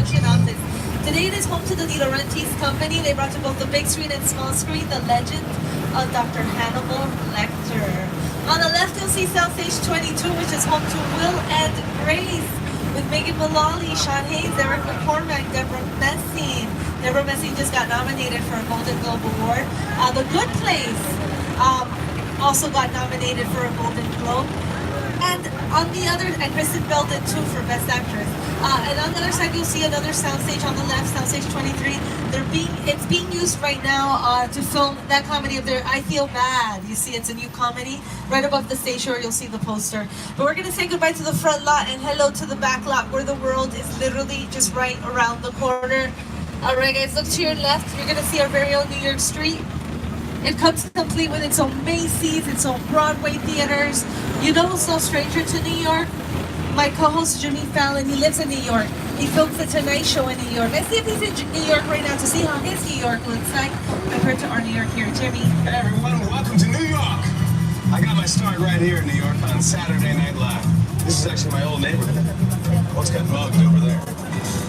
production office. Today it is home to the De Laurentiis company. They brought to both the big screen and small screen the legend of Dr. Hannibal Lecter. On the left, you'll see Soundstage 22, which is home to Will and Grace, with Megan Mullally, Sean Hayes, Eric McCormack, Deborah Messing. Deborah Messing just got nominated for a Golden Globe Award. The Good Place also got nominated for a Golden Globe. And on the other, and Kristen Bell did too for Best Actress. And on the other side, you'll see another soundstage on the left, Soundstage 23. It's being used right now to film that comedy of their I Feel Bad. You see, it's a new comedy. Right above the stage here, you'll see the poster. But we're gonna say goodbye to the front lot and hello to the back lot, where the world is literally just right around the corner. All right, guys, look to your left. You're gonna see our very own New York Street. It comes complete with its own Macy's, its own Broadway theaters. You know who's no stranger to New York? My co-host Jimmy Fallon. He lives in New York. He films the Tonight Show in New York. Let's see if he's in New York right now to see how his New York looks like compared to our New York here. Jimmy. Hey everyone, welcome to New York. I got my start right here in New York on Saturday Night Live. This is actually my old neighborhood. What's got mugged over there?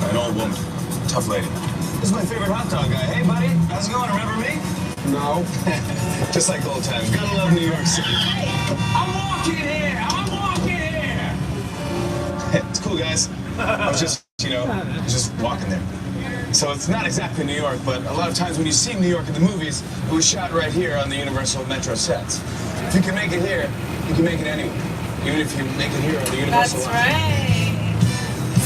An old woman, tough lady. This is my favorite hot dog guy. Hey buddy, how's it going? Remember me? No. Just like old times. Gotta love New York City. Hey, I'm walking here! I'm walking here! It's cool, guys. I was just, just walking there. So it's not exactly New York, but a lot of times when you see New York in the movies, it was shot right here on the Universal Metro sets. If you can make it here, you can make it anywhere. Even if you make it here on the Universal That's right.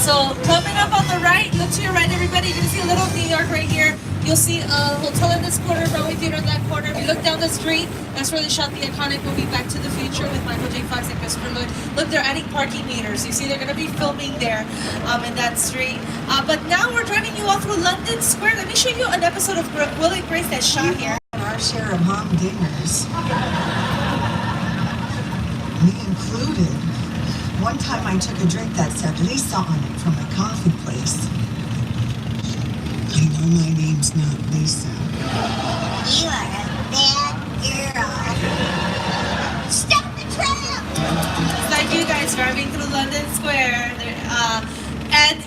So coming up on the right, look to your right, everybody. You're gonna see a little New York right here. You'll see a hotel in this corner, Broadway Theater in that corner. If you look down the street, that's where they shot the iconic movie Back to the Future with Michael J. Fox and Christopher Lloyd. Look, they're adding parking meters. You see, they're going to be filming there in that street. But now we're driving you all through London Square. Let me show you an episode of Will and Grace that's shot here. Our share of mom dinners. Me included. One time I took a drink that said Lisa on it from a coffee place. I know my name's not Lisa. You are a bad girl. Stop the tram! It's like you guys driving through London Square. And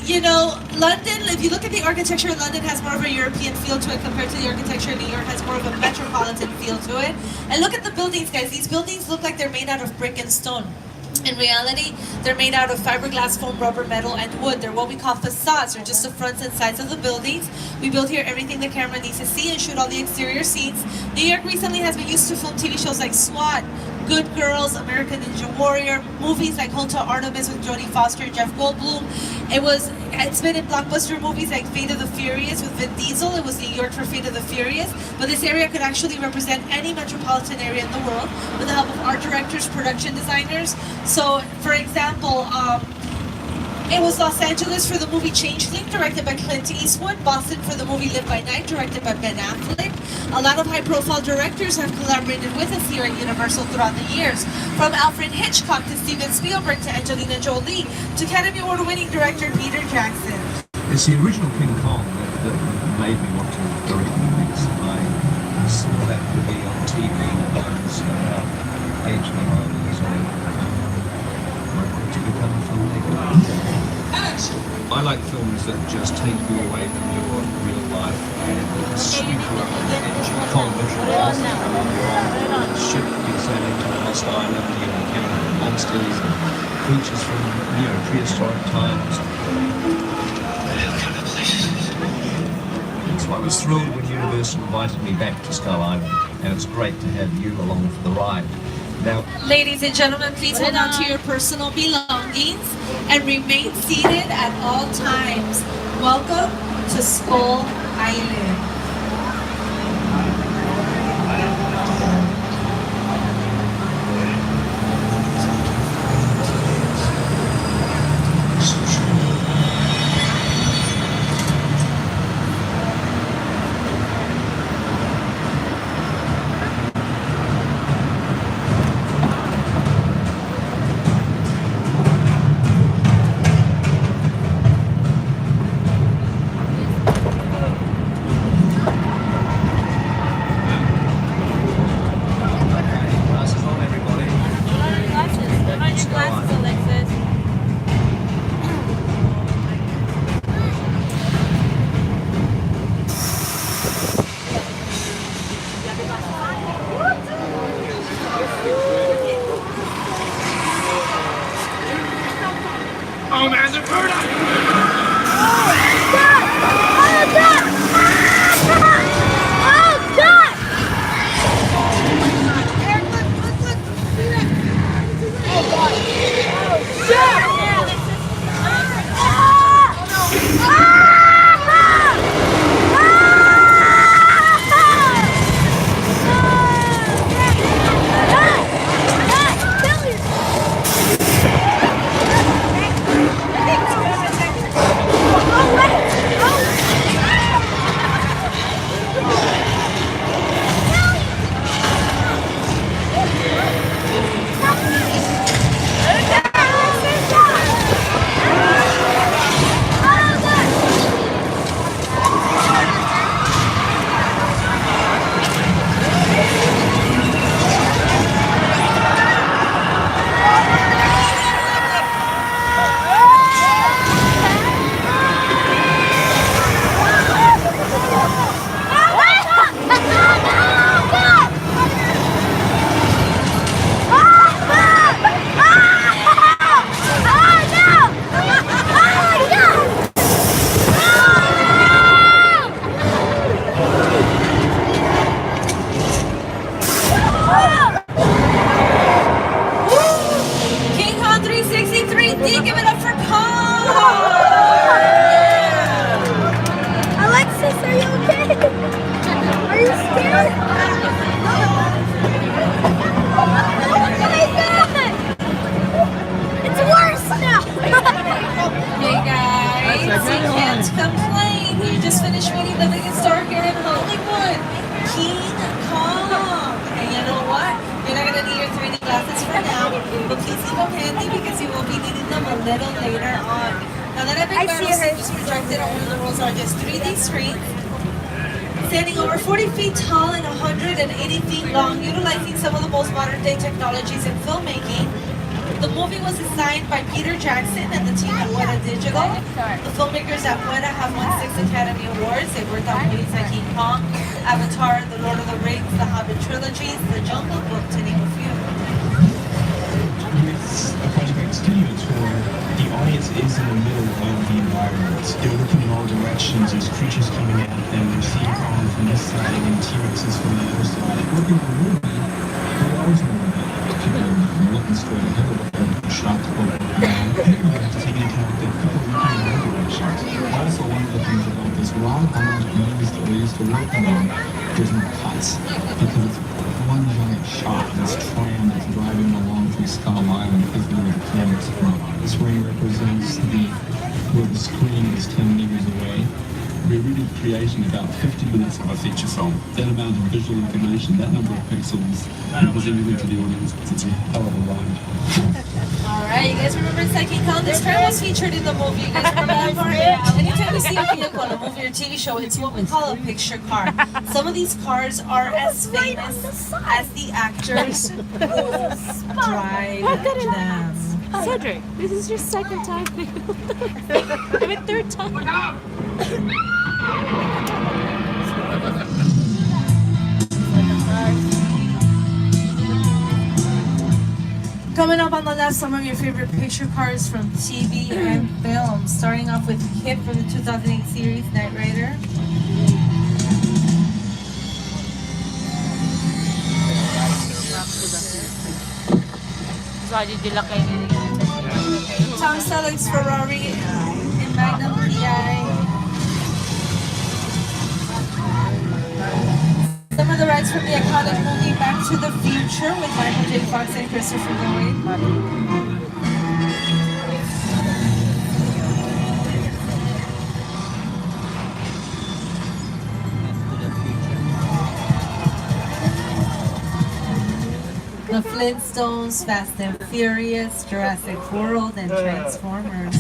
London, if you look at the architecture, London has more of a European feel to it compared to the architecture in New York has more of a metropolitan feel to it. And look at the buildings, guys. These buildings look like they're made out of brick and stone. In reality, they're made out of fiberglass, foam, rubber, metal, and wood. They're what we call facades. They're just the fronts and sides of the buildings. We build here everything the camera needs to see and shoot all the exterior scenes. New York recently has been used to film TV shows like SWAT, Good Girls, American Ninja Warrior, movies like Hotel Artemis with Jodie Foster and Jeff Goldblum. It's been in blockbuster movies like Fate of the Furious with Vin Diesel. It was New York for Fate of the Furious. But this area could actually represent any metropolitan area in the world with the help of art directors, production designers. So, for example, it was Los Angeles for the movie Changeling, directed by Clint Eastwood. Boston for the movie Live by Night, directed by Ben Affleck. A lot of high-profile directors have collaborated with us here at Universal throughout the years. From Alfred Hitchcock to Steven Spielberg to Angelina Jolie to Academy Award-winning director Peter Jackson. It's the original King Kong that made me want to direct movies. I saw that movie on TV when I was age 9 years old. I wanted to become a filmmaker. I like films that just take you away from your real life and sweep you up on the edge. Conventional ship you're sailing to a lost island, you're encountering monsters and creatures from prehistoric times. So I was thrilled when Universal invited me back to Skull Island, and it's great to have you along for the ride. Now, ladies and gentlemen, please hold on to your personal belongings and remain seated at all times. Welcome to Skull Island. can't complain. You just finished meeting the biggest star here in Hollywood, King Kong. And you know what? You're not gonna need your 3D glasses for now, but please keep them handy because you will be needing them a little later on. Now that Epic Battle Stage is projected on one of the world's largest 3D screens, standing over 40 feet tall and 180 feet long, utilizing some of the most modern day technologies in filmmaking. The movie was designed by Peter Jackson and the team at Weta Digital. The filmmakers at Weta have won 6 Academy Awards. They've worked on movies like King Kong, Avatar, The Lord of the Rings, The Hobbit trilogies, The Jungle Book, to name a few. It's a project like Studio Tour. The audience is in the middle of the environment. They're looking in all directions. There's creatures coming at them. They're seeing Kong from this side and T-Rexes from the other side. Working on the movie, they're always moving. People are looking straight ahead of them. Shots over around. You have to take into account that people are looking in all directions. Also, one of the things about this, a lot of movies that we used to work on, there's no cuts because it's one giant shot. This tram that's driving along through Skull Island is where the camera's from. This ring represents where the screen is 10 meters away. We're really creating about 50 minutes of a feature film. That amount of visual information, that number of pixels, presented to the audience, it's a hell of a ride. Alright, you guys remember King Kong? This tram was featured in the movie. You guys remember that part? Anytime you see a vehicle in a movie or TV show, it's what we call a picture car. Some of these cars are as famous as the actors who drive them. Cedric, this is your second time. I mean, third time. Coming up on the left, some of your favorite picture cars from TV and film. Starting off with KITT from the 2008 series Knight Rider. Tom Selleck's Ferrari in Magnum PI. Some of the rides from the iconic movie Back to the Future with Michael J. Fox and Christopher Lloyd. The Flintstones, Fast and Furious, Jurassic World, and Transformers.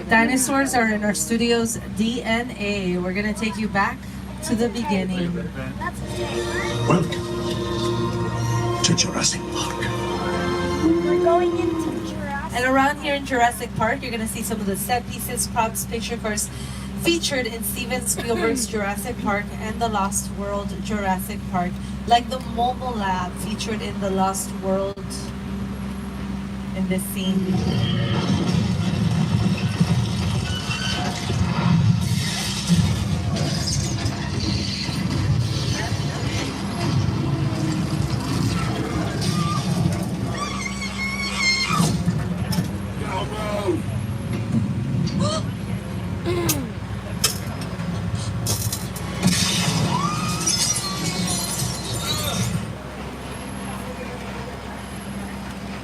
Dinosaurs are in our studio's DNA. We're going to take you back to the beginning. Welcome to Jurassic Park. We're going into Jurassic. And around here in Jurassic Park, you're going to see some of the set pieces, props, picture cars featured in Steven Spielberg's Jurassic Park and the Lost World Jurassic Park, like the Mobile Lab featured in the Lost World in this scene.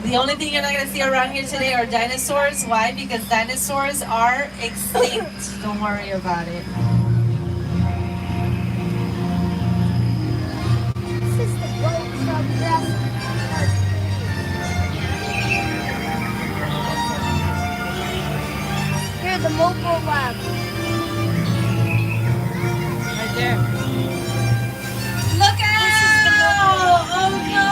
The only thing you're not going to see around here today are dinosaurs. Why? Because dinosaurs are extinct. Don't worry about it. This is the boat from Jurassic Park. Here, the mobile lab. Right there. Look out! Oh no!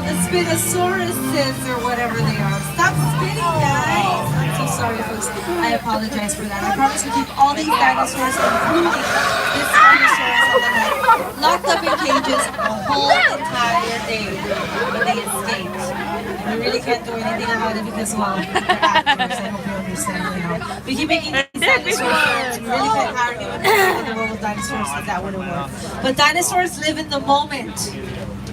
The Spinosauruses or whatever they are. Stop spitting, guys! I'm so sorry, folks. I apologize for that. I promise to keep all these dinosaurs, including this Spinosaurus on the net, locked up in cages the whole entire day. But they escaped. We really can't do anything about it because, well, they're actors. I hope you understand, you know. We keep making these dinosaur films. Really big how you would live in the world with dinosaurs, because that wouldn't work. But dinosaurs live in the moment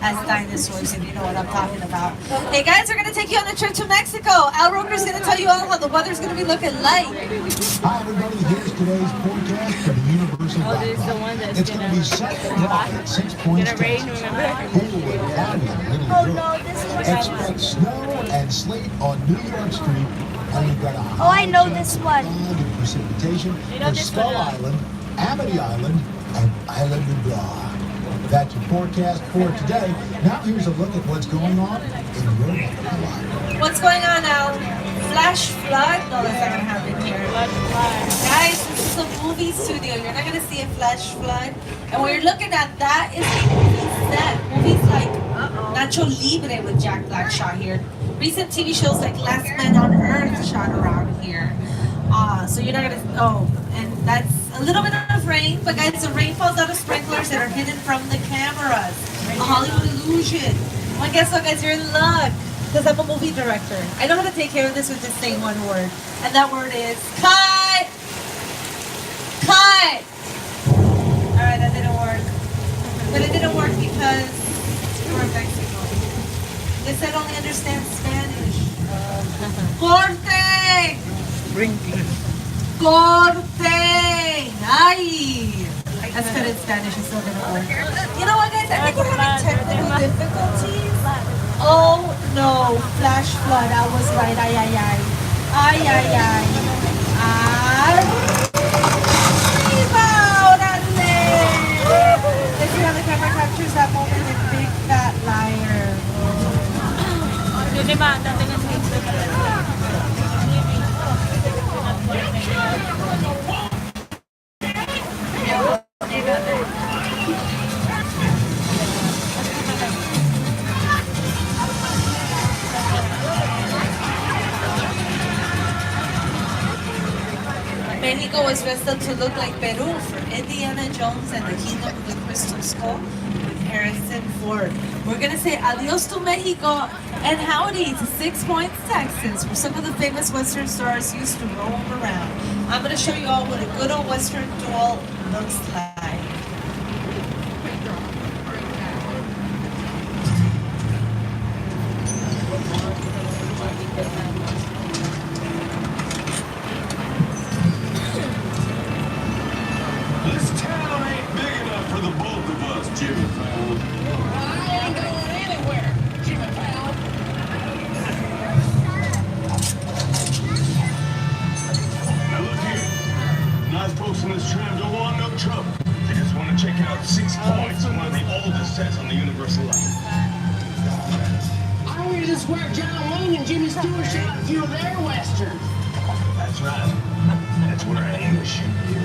as dinosaurs, if you know what I'm talking about. Hey guys, we're gonna take you on a trip to Mexico. Al Roker's gonna tell you all how the weather's gonna be looking like. Hi everybody, here's today's forecast for the Universal there's the one that's It's going to be sunny and dry at 6 points. gonna rain, remember? Cool and cloudy in many Oh York. no, this is what I Expect want. snow and sleet on New York Street, and we've got a Oh, I high know chance this of one. fog and precipitation You know for this Skull one, Island, Amity Island, and Island of Blah. That's your forecast for today. Now here's a look at what's going on in your neck of the woods. What's going on now? Flash flood? No, that's not gonna happen here. Guys, this is a movie studio. You're not gonna see a flash flood. And what you're looking at, that is a movie set. Movies like Nacho Libre with Jack Black shot here. Recent TV shows like Last Man on Earth shot around here. So you're not gonna, and that's a little bit of rain, but guys, the rain falls out of sprinklers that are hidden from the cameras. A Hollywood illusion. Well, guess what, guys? You're in luck. Because I'm a movie director. I know how to take care of this with just saying one word. And that word is cut! Cut! Alright, that didn't work. But it didn't work because we're in Mexico. They said only understand Spanish. Corte! Corte! Ay! That's good in Spanish, it's still gonna work. You know what, guys? I think we're having technical difficulties. Oh no, flash flood. I was right. Ay, ay, ay. Ay, ay, ay. Arriba, órale. Let's see how the camera captures that moment in Big Fat Liar. Mexico was dressed up to look like Peru for Indiana Jones and the Kingdom of the Crystal Skull with Harrison Ford. We're gonna say adios to Mexico and howdy to 6 Points, Texas, where some of the famous Western stars used to roam around. I'm gonna show you all what a good old Western duel looks like. This town ain't big enough for the both of us, Jimmy Fallon. I ain't going anywhere, Jimmy Fallon. Now look here. Nice folks in this tram don't want no trouble. They just want to check out 6 Points, one of the oldest sets on the Universal line. I hear this is where John Wayne and Jimmy Stewart shot a few of their westerns. That's right. That's where I aim to shoot you.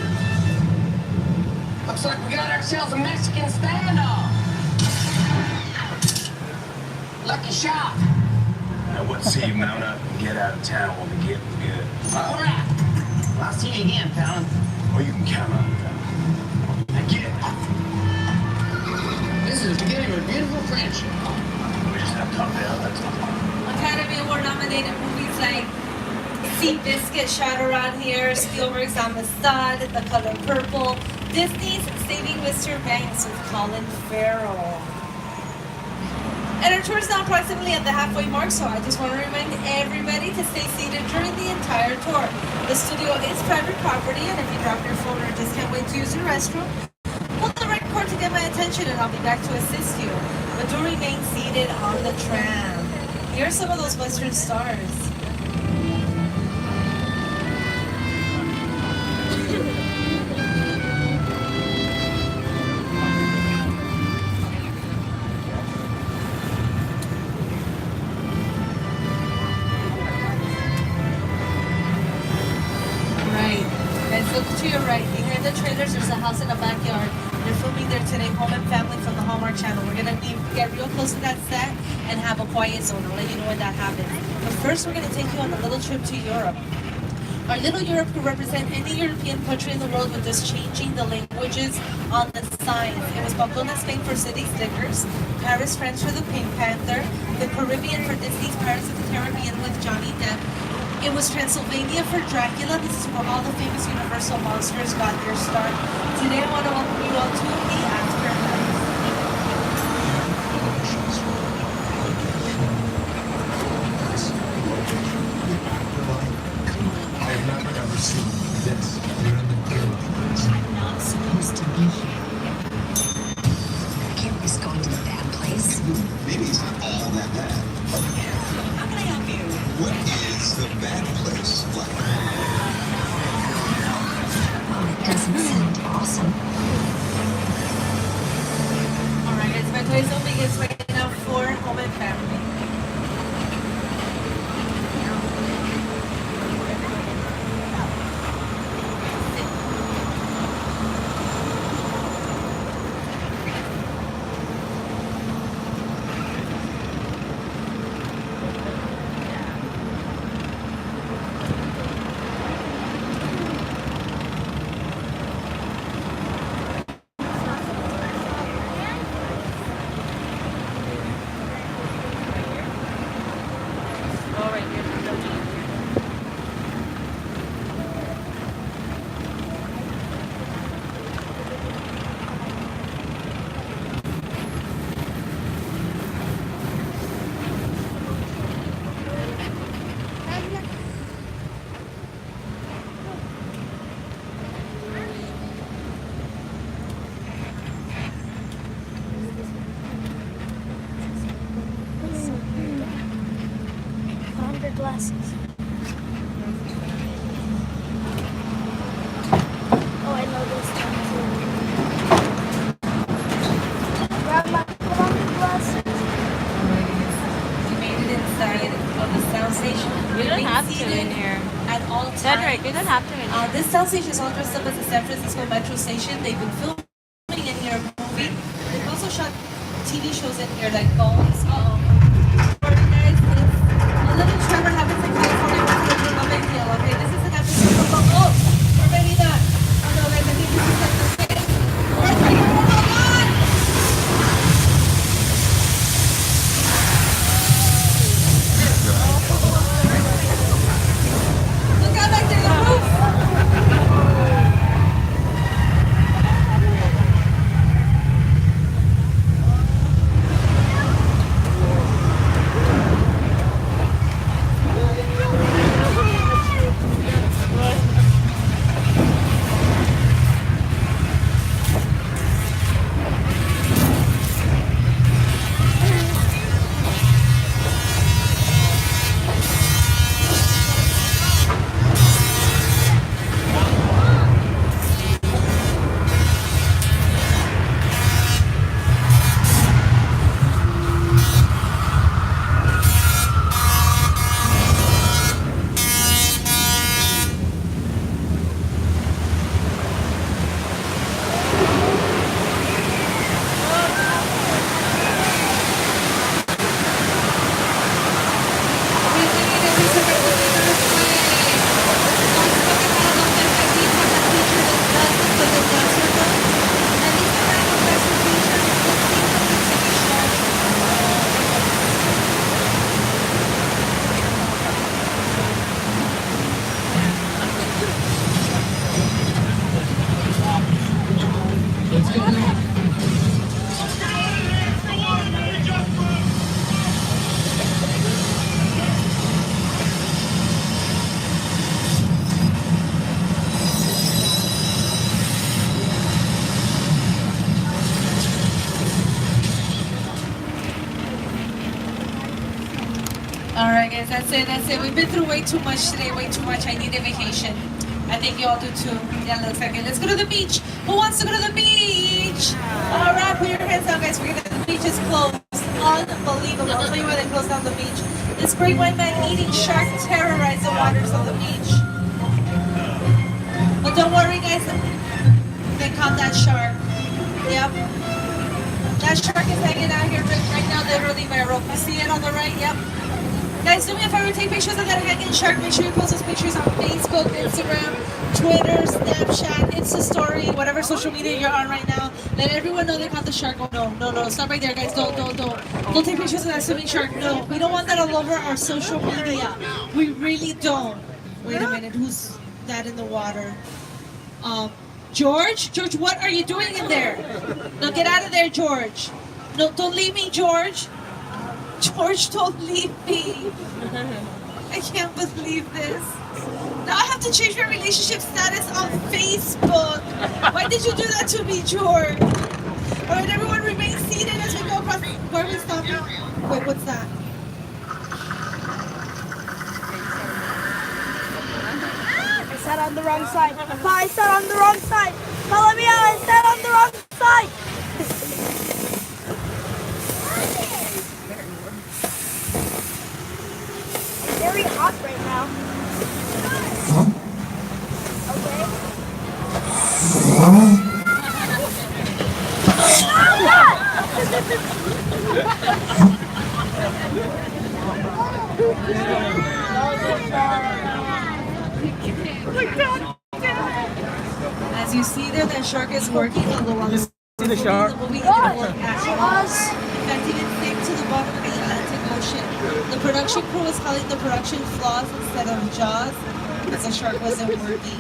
Looks like we got ourselves a Mexican standoff. Lucky shot. Now what say you mount up and get out of town when the getting's good? All right. Well, I'll see you again, Fallon. Well, you can count on it. Now get it. This is the beginning of a beautiful friendship. We just have to talk to hell, that's all. Academy Award nominated movies like Sea Biscuit shot around here, Spielberg's Amistad, The Color Purple, Disney's Saving Mr. Banks with Colin Farrell. And our tour is now approximately at the halfway mark, so I just want to remind everybody to stay seated during the entire tour. The studio is private property, and if you drop your phone or just can't wait to use the restroom, pull the right cord to get my attention and I'll be back to assist you. But do remain seated on the tram. Here are some of those Western stars. Right. Guys, look to your right. You hear the trailers? There's a house in the backyard. They're filming there today, Home and Family from the Hallmark Channel. We're gonna get real close to that set and have a quiet zone. I'll let you know when that happens. But first, we're gonna take you on a little trip to Europe. Our little Europe could represent any European country in the world with just changing the languages on the signs. It was Pamplona, Spain for City Slickers, Paris, France for the Pink Panther, the Caribbean for Disney's Pirates of the Caribbean with Johnny Depp, It was Transylvania for Dracula. This is where all the famous Universal monsters got their start. Today I want to welcome you all to the Afterlife. I've never ever seen this. You're in the clear. I'm not supposed to be here. I can't risk going to the bad place. Maybe it's not all that bad. How can I help you? What is the bad place like? Well, it doesn't sound awesome. Alright guys, my toy zone begins right now for home and family. Found your glasses. Oh, I know this one too. Grandma, put on your glasses. We made it inside of the sound station. You don't have to in here. At all times. Cedric, you don't have to in here. This sound station is all dressed up as a San Francisco Metro station. They've been filming in here a movie. They've also shot TV shows in here like Bones. Guys, a little tremor happens in California, but it's no big deal. Okay, this is an episode of oh, we're ready done. Oh no, guys, I think this is like the same. Earthquake, oh my God! Look out back there, the roof! Alright guys, that's it. We've been through way too much today, way too much. I need a vacation. I think you all do too. Yeah, looks like it. Let's go to the beach. Who wants to go to the beach? Alright, put your hands down guys. The beach is closed. Unbelievable. I'll tell you why they closed down the beach. This great white man eating shark terrorized the waters of the beach. But don't worry guys, they caught that shark. Yep. That shark is hanging out here right now, literally by a rope. You see it on the right? Yep. Guys, do me a favor, take pictures of that hanging shark. Make sure you post those pictures on Facebook, Instagram, Twitter, Snapchat, Insta Story, whatever social media you're on right now. Let everyone know they caught the shark. Oh, no, stop right there, guys. Don't take pictures of that swimming shark. No, we don't want that all over our social media. We really don't. Wait a minute, who's that in the water? George, what are you doing in there? No, get out of there, George. No, don't leave me, George. George, don't leave me. I can't believe this. Now I have to change my relationship status on Facebook. Why did you do that to me, George? All right, everyone remain seated as we go across. Where are we stopping? Wait, what's that? I sat on the wrong side. I sat on the wrong side. Follow me out. I sat on the wrong side. It's very hot right now. As you see there, that shark is working on the one. See the shark? The movie didn't work at all. In fact, he didn't sink to the bottom of the Atlantic Ocean. The production crew was calling the production flaws instead of Jaws, because the shark wasn't working.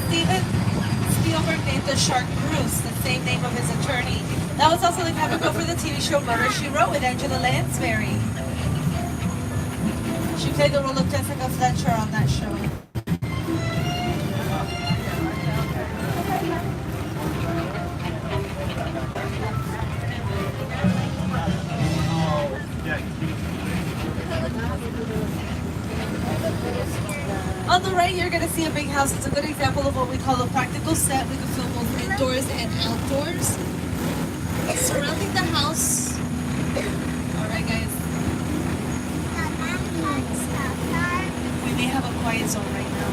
Steven Spielberg named the shark Bruce, the same name of his attorney. That was also the cover for the TV show Murder, She Wrote with Angela Lansbury. She played the role of Jessica Fletcher on that show. On the right, you're going to see a big house. It's a good example of what we call a practical set. We can film both indoors and outdoors. Surrounding the house. All right, guys. We may have a quiet zone right now.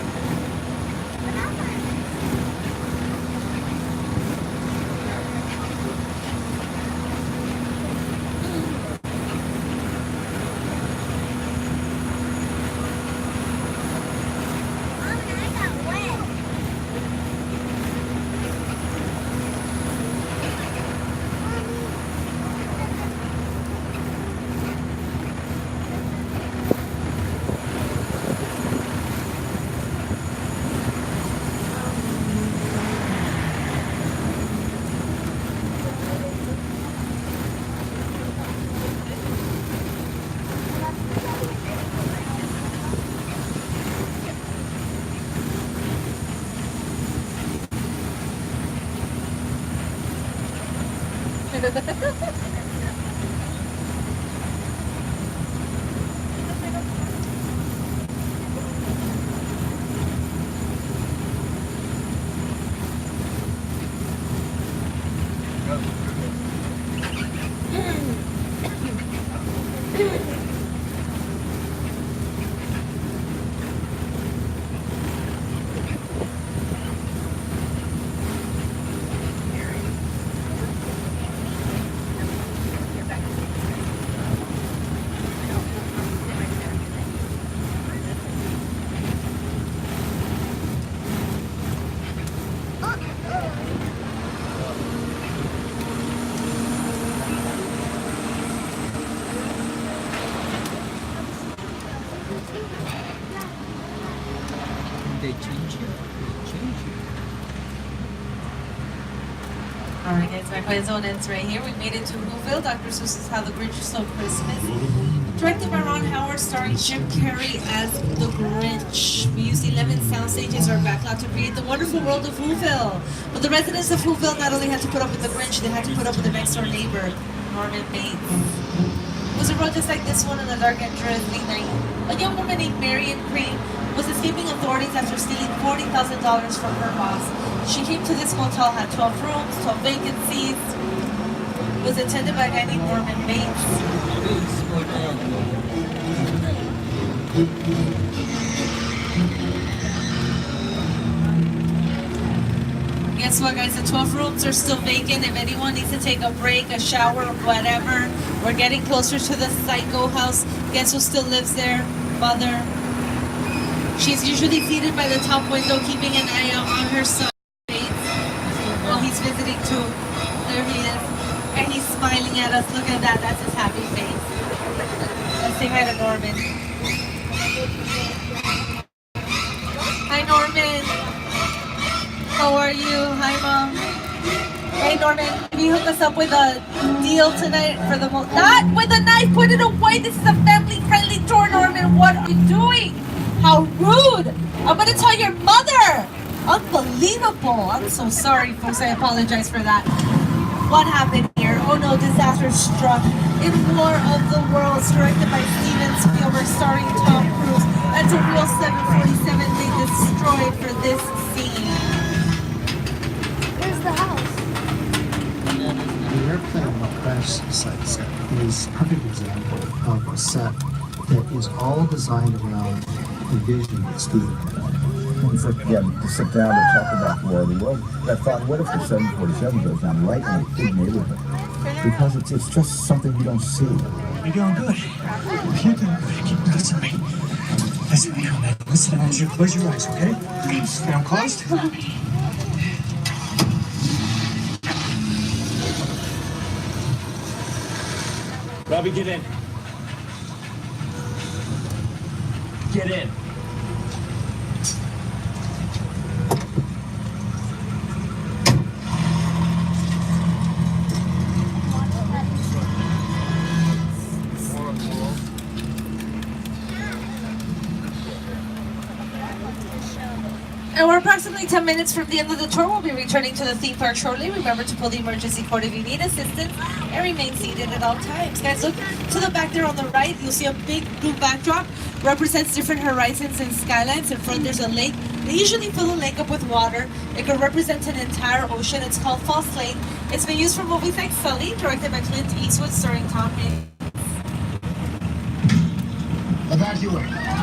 They change it. All right, guys, my quiet zone ends right here. We made it to Whoville. Dr. Seuss's How the Grinch Stole Christmas. Directed by Ron Howard, starring Jim Carrey as the Grinch. We used 11 sound stages or backlot to create the wonderful world of Whoville. But the residents of Whoville not only had to put up with the Grinch, they had to put up with the next door neighbor, Norman Bates. It was a road just like this one on a dark and drizzly night. A young woman named Marion Green was escaping authorities after stealing $40,000 from her boss. She came to this motel, had 12 rooms, 12 vacancies. It was attended by a guy named Norman Bates. Guess what, guys? The 12 rooms are still vacant. If anyone needs to take a break, a shower, whatever, we're getting closer to the Psycho house. Guess who still lives there? Mother. She's usually seated by the top window, keeping an eye out on her son. Well, he's visiting too. There he is. And he's smiling at us. Look at that. That's his happy face. Let's say hi to Norman. Hi, Norman. How are you? Hi, Mom. Hey, Norman. Can you hook us up with a deal tonight for the not with a knife. Put it away. This is a family-friendly tour, Norman. What are you doing? How rude. I'm going to tell your mother. Unbelievable. I'm so sorry, folks. I apologize for that. What happened here? Oh no, disaster struck in War of the Worlds, directed by Steven Spielberg, starring Tom Cruise. That's a real 747 they destroyed for this scene. Where's the house? The airplane crash site set is a perfect example of a set that is all designed around the vision that Steven had. When we first began to sit down and talk about War of the World, I thought, what if the 747 goes down right in a big neighborhood? Because it's just something you don't see. You're doing good. You're doing good. Keep listen to me. Listen to me, man. Listen as you close your eyes, okay? Stay on closed. Robbie, get in. Get in. And we're approximately 10 minutes from the end of the tour. We'll be returning to the theme park shortly. Remember to pull the emergency cord if you need assistance and remain seated at all times. Guys, look to the back there on the right. You'll see a big blue backdrop. Represents different horizons and skylines. In front there's a lake. They usually fill the lake up with water. It could represent an entire ocean. It's called False Lake. It's been used for movies like Sully, directed by Clint Eastwood, starring Tom Hanks. Evacuate.